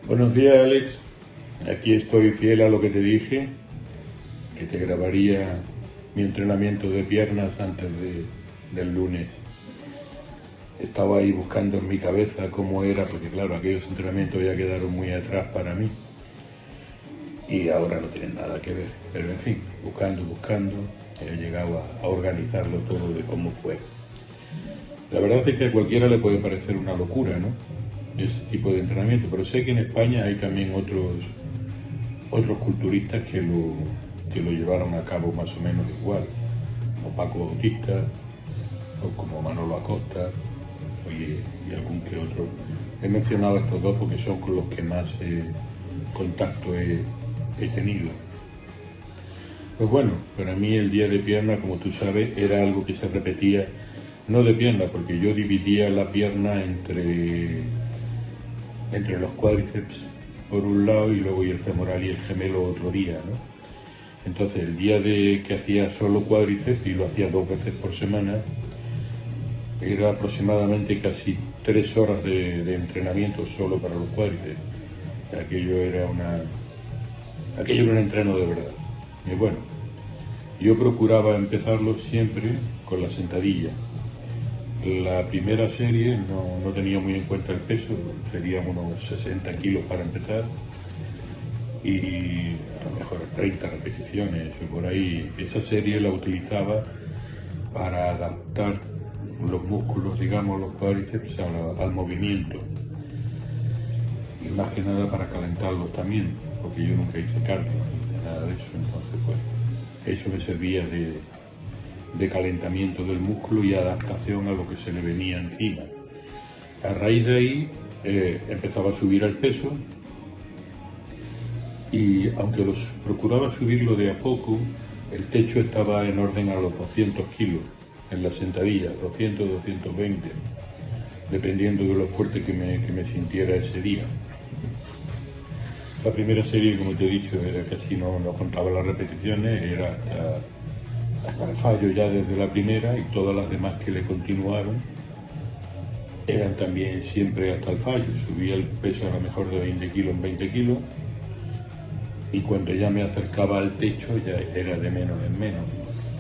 Buenos días, Alex. Aquí estoy fiel a lo que te dije, que te grabaría mi entrenamiento de piernas antes del lunes. Estaba ahí buscando en mi cabeza cómo era, porque claro, aquellos entrenamientos ya quedaron muy atrás para mí y ahora no tienen nada que ver. Pero en fin, buscando, he llegado a organizarlo todo de cómo fue. La verdad es que a cualquiera le puede parecer una locura, ¿no? Ese tipo de entrenamiento, pero sé que en España hay también otros culturistas que lo llevaron a cabo más o menos igual, como Paco Bautista o como Manolo Acosta y algún que otro. He mencionado a estos dos porque son con los que más contacto he tenido. Pues bueno, para mí el día de pierna, como tú sabes, era algo que se repetía, no de pierna, porque yo dividía la pierna entre los cuádriceps por un lado y luego el femoral y el gemelo otro día, ¿no? Entonces el día que hacía solo cuádriceps y lo hacía 2 veces por semana, era aproximadamente casi 3 horas de entrenamiento solo para los cuádriceps. Aquello era un entreno de verdad. Y bueno, yo procuraba empezarlo siempre con la sentadilla. La primera serie no tenía muy en cuenta el peso, serían unos 60 kilos para empezar y a lo mejor 30 repeticiones o por ahí. Esa serie la utilizaba para adaptar los músculos, digamos, los cuádriceps al movimiento y más que nada para calentarlos también, porque yo nunca hice cardio, no hice nada de eso, entonces pues eso me servía de calentamiento del músculo y adaptación a lo que se le venía encima. A raíz de ahí empezaba a subir el peso y aunque procuraba subirlo de a poco, el techo estaba en orden a los 200 kilos en la sentadilla, 200, 220, dependiendo de lo fuerte que me sintiera ese día. La primera serie, como te he dicho, era casi no contaba las repeticiones, era hasta el fallo ya desde la primera y todas las demás que le continuaron eran también siempre hasta el fallo. Subía el peso a lo mejor de 20 kilos en 20 kilos y cuando ya me acercaba al techo ya era de menos en menos,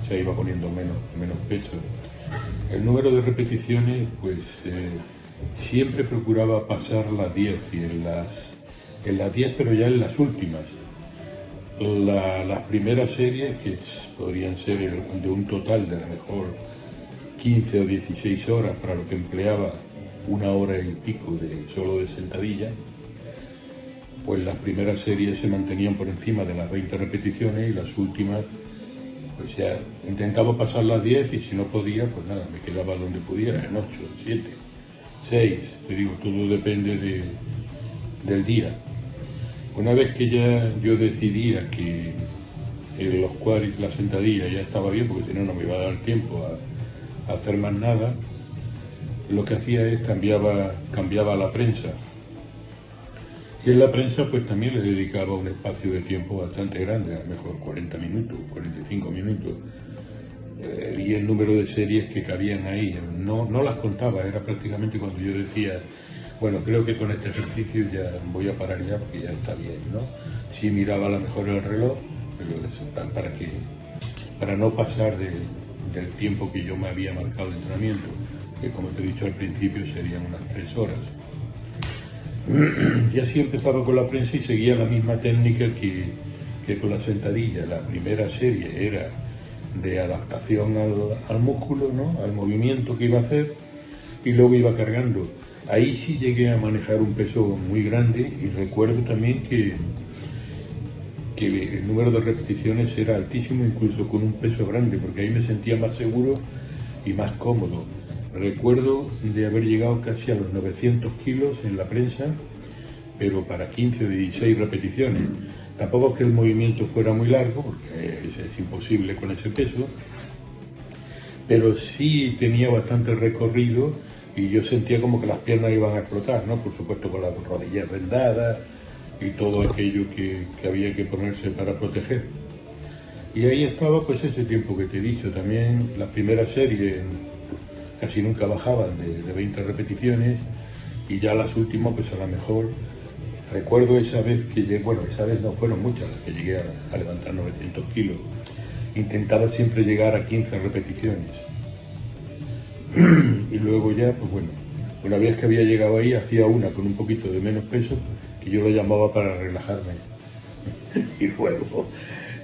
se iba poniendo menos peso. El número de repeticiones pues siempre procuraba pasar las 10 y en las 10 pero ya en las últimas. Las primeras series, que podrían ser de un total de a lo mejor 15 o 16 horas, para lo que empleaba 1 hora y pico solo de sentadilla, pues las primeras series se mantenían por encima de las 20 repeticiones y las últimas, pues ya intentaba pasar las 10 y si no podía, pues nada, me quedaba donde pudiera, en 8, 7, 6, te digo, todo depende del día. Una vez que ya yo decidía que los cuádriceps, la sentadilla ya estaba bien, porque si no, no me iba a dar tiempo a hacer más nada, lo que hacía es cambiaba a la prensa. Y en la prensa pues también le dedicaba un espacio de tiempo bastante grande, a lo mejor 40 minutos, 45 minutos. Y el número de series que cabían ahí, no las contaba, era prácticamente cuando yo decía, bueno, creo que con este ejercicio ya voy a parar ya porque ya está bien, ¿no? Sí miraba a lo mejor el reloj, pero para no pasar del tiempo que yo me había marcado de entrenamiento, que como te he dicho al principio serían unas 3 horas. Y así empezaba con la prensa y seguía la misma técnica que con la sentadilla. La primera serie era de adaptación al músculo, ¿no? Al movimiento que iba a hacer y luego iba cargando. Ahí sí llegué a manejar un peso muy grande y recuerdo también que el número de repeticiones era altísimo, incluso con un peso grande, porque ahí me sentía más seguro y más cómodo. Recuerdo de haber llegado casi a los 900 kilos en la prensa, pero para 15 o 16 repeticiones. Tampoco es que el movimiento fuera muy largo, porque es imposible con ese peso, pero sí tenía bastante recorrido y yo sentía como que las piernas iban a explotar, ¿no? Por supuesto con las rodillas vendadas y todo aquello que había que ponerse para proteger. Y ahí estaba pues ese tiempo que te he dicho. También las primeras series casi nunca bajaban de 20 repeticiones y ya las últimas pues a lo mejor Recuerdo esa vez que llegué, bueno, esa vez no fueron muchas las que llegué a levantar 900 kilos. Intentaba siempre llegar a 15 repeticiones. Y luego ya, pues bueno, una vez que había llegado ahí, hacía una con un poquito de menos peso, que yo lo llamaba para relajarme. Y luego,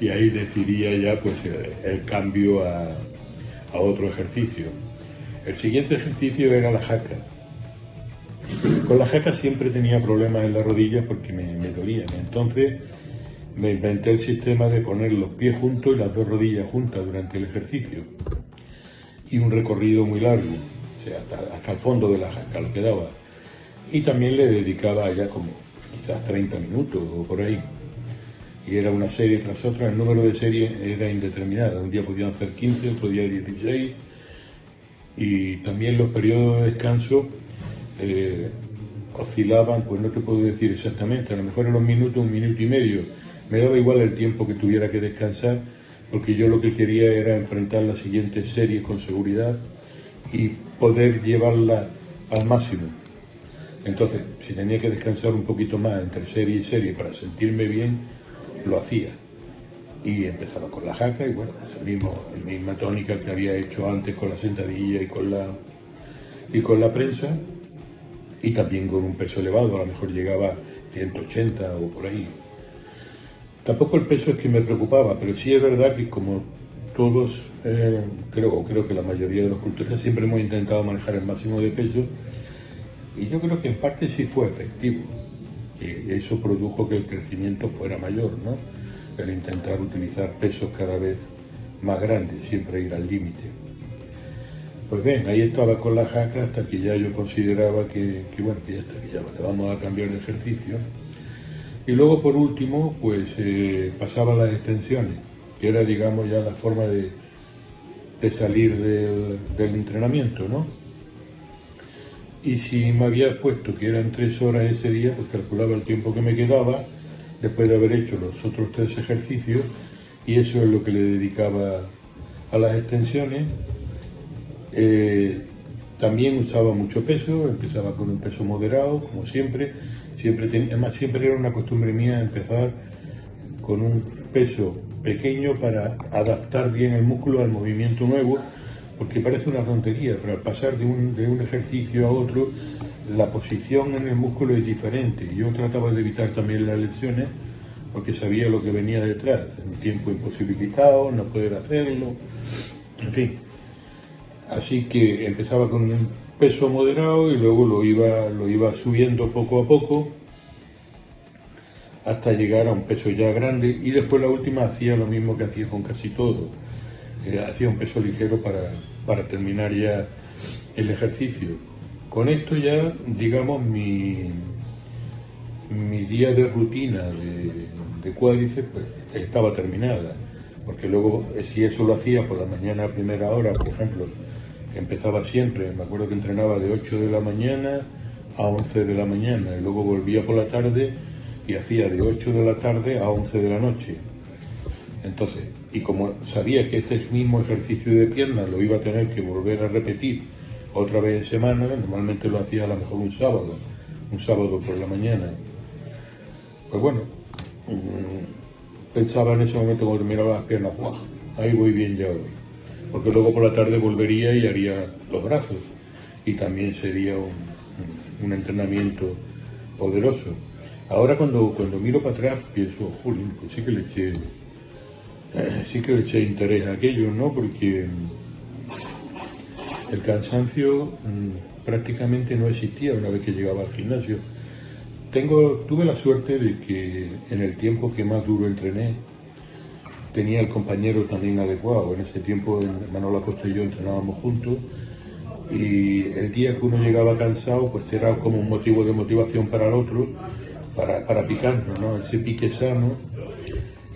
y ahí decidía ya pues el cambio a otro ejercicio. El siguiente ejercicio era la jaca. Con la jaca siempre tenía problemas en las rodillas porque me dolían. Entonces me inventé el sistema de poner los pies juntos y las dos rodillas juntas durante el ejercicio. Y un recorrido muy largo, o sea, hasta el fondo de la jaca lo que daba. Y también le dedicaba ya como quizás 30 minutos o por ahí. Y era una serie tras otra, el número de series era indeterminado. Un día podían hacer 15, otro día 16. Y también los periodos de descanso oscilaban, pues no te puedo decir exactamente, a lo mejor en los minutos, 1 minuto y medio. Me daba igual el tiempo que tuviera que descansar, porque yo lo que quería era enfrentar la siguiente serie con seguridad y poder llevarla al máximo. Entonces, si tenía que descansar un poquito más entre serie y serie para sentirme bien, lo hacía. Y empezaba con la jaca y bueno, pues la misma tónica que había hecho antes con la sentadilla y con la prensa, y también con un peso elevado, a lo mejor llegaba a 180 o por ahí. Tampoco el peso es que me preocupaba, pero sí es verdad que como todos, creo que la mayoría de los culturistas siempre hemos intentado manejar el máximo de peso, y yo creo que en parte sí fue efectivo, que eso produjo que el crecimiento fuera mayor, ¿no? El intentar utilizar pesos cada vez más grandes, siempre ir al límite. Pues bien, ahí estaba con la jaca hasta que ya yo consideraba que ya está, que ya vamos a cambiar de ejercicio. Y luego por último, pues pasaba las extensiones, que era, digamos, ya la forma de salir del entrenamiento, ¿no? Y si me había puesto que eran 3 horas ese día, pues calculaba el tiempo que me quedaba después de haber hecho los otros 3 ejercicios, y eso es lo que le dedicaba a las extensiones. También usaba mucho peso, empezaba con un peso moderado, como siempre. Además, siempre era una costumbre mía empezar con un peso pequeño para adaptar bien el músculo al movimiento nuevo, porque parece una tontería, pero al pasar de un ejercicio a otro, la posición en el músculo es diferente. Yo trataba de evitar también las lesiones, porque sabía lo que venía detrás, un tiempo imposibilitado, no poder hacerlo, en fin. Así que empezaba con un peso moderado y luego lo iba subiendo poco a poco hasta llegar a un peso ya grande, y después la última hacía lo mismo que hacía con casi todo. Hacía un peso ligero para terminar ya el ejercicio. Con esto ya, digamos, mi día de rutina de cuádriceps pues, estaba terminada, porque luego si eso lo hacía por la mañana a primera hora, por ejemplo, que empezaba siempre, me acuerdo que entrenaba de 8 de la mañana a 11 de la mañana, y luego volvía por la tarde y hacía de 8 de la tarde a 11 de la noche. Entonces, y como sabía que este mismo ejercicio de piernas lo iba a tener que volver a repetir otra vez en semana, normalmente lo hacía a lo mejor un sábado por la mañana. Pues bueno, pensaba en ese momento cuando miraba las piernas, ¡guau! Ahí voy bien ya hoy. Porque luego por la tarde volvería y haría los brazos, y también sería un entrenamiento poderoso. Ahora cuando miro para atrás pienso, jolín, pues sí que le eché interés a aquello, ¿no? Porque el cansancio prácticamente no existía una vez que llegaba al gimnasio. Tuve la suerte de que en el tiempo que más duro entrené, tenía el compañero también adecuado. En ese tiempo Manolo Acosta y yo entrenábamos juntos, y el día que uno llegaba cansado, pues era como un motivo de motivación para el otro, para picarnos, ¿no? Ese pique sano.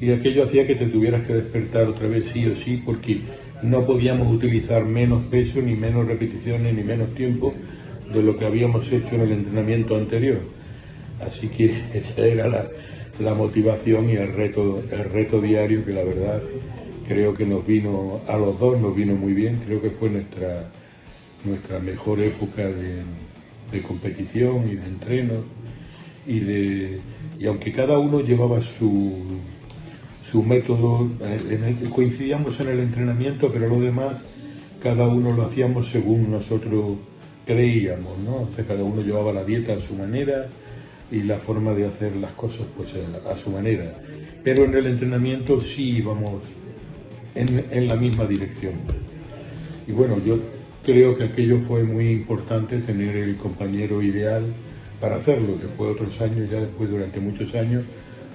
Y aquello hacía que te tuvieras que despertar otra vez sí o sí, porque no podíamos utilizar menos peso, ni menos repeticiones, ni menos tiempo de lo que habíamos hecho en el entrenamiento anterior. Así que esa era la motivación y el reto diario, que la verdad creo que a los dos nos vino muy bien. Creo que fue nuestra mejor época de competición y de entreno, y aunque cada uno llevaba su método, en el que coincidíamos en el entrenamiento, pero lo demás cada uno lo hacíamos según nosotros creíamos, ¿no? O sea, cada uno llevaba la dieta a su manera y la forma de hacer las cosas pues a su manera. Pero en el entrenamiento sí íbamos en la misma dirección. Y bueno, yo creo que aquello fue muy importante, tener el compañero ideal para hacerlo. Después de otros años, ya después durante muchos años,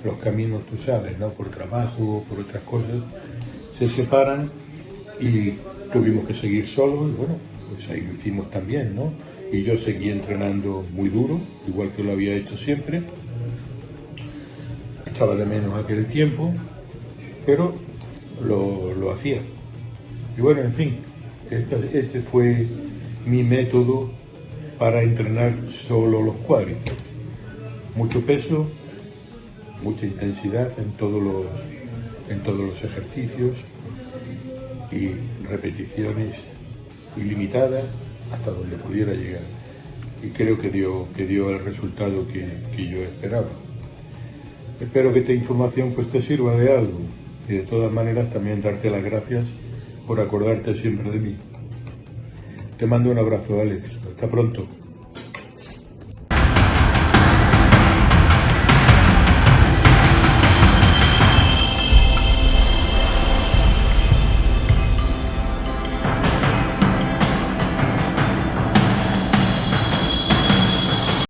los caminos, tú sabes, ¿no? Por trabajo, por otras cosas, se separan y tuvimos que seguir solos y bueno, pues ahí lo hicimos también, ¿no? Y yo seguí entrenando muy duro, igual que lo había hecho siempre. Echaba de menos aquel tiempo, pero lo hacía. Y bueno, en fin, este fue mi método para entrenar solo los cuádriceps. Mucho peso, mucha intensidad en todos los ejercicios y repeticiones ilimitadas hasta donde pudiera llegar. Y creo que dio el resultado que yo esperaba. Espero que esta información pues te sirva de algo y de todas maneras también darte las gracias por acordarte siempre de mí. Te mando un abrazo, Alex. Hasta pronto.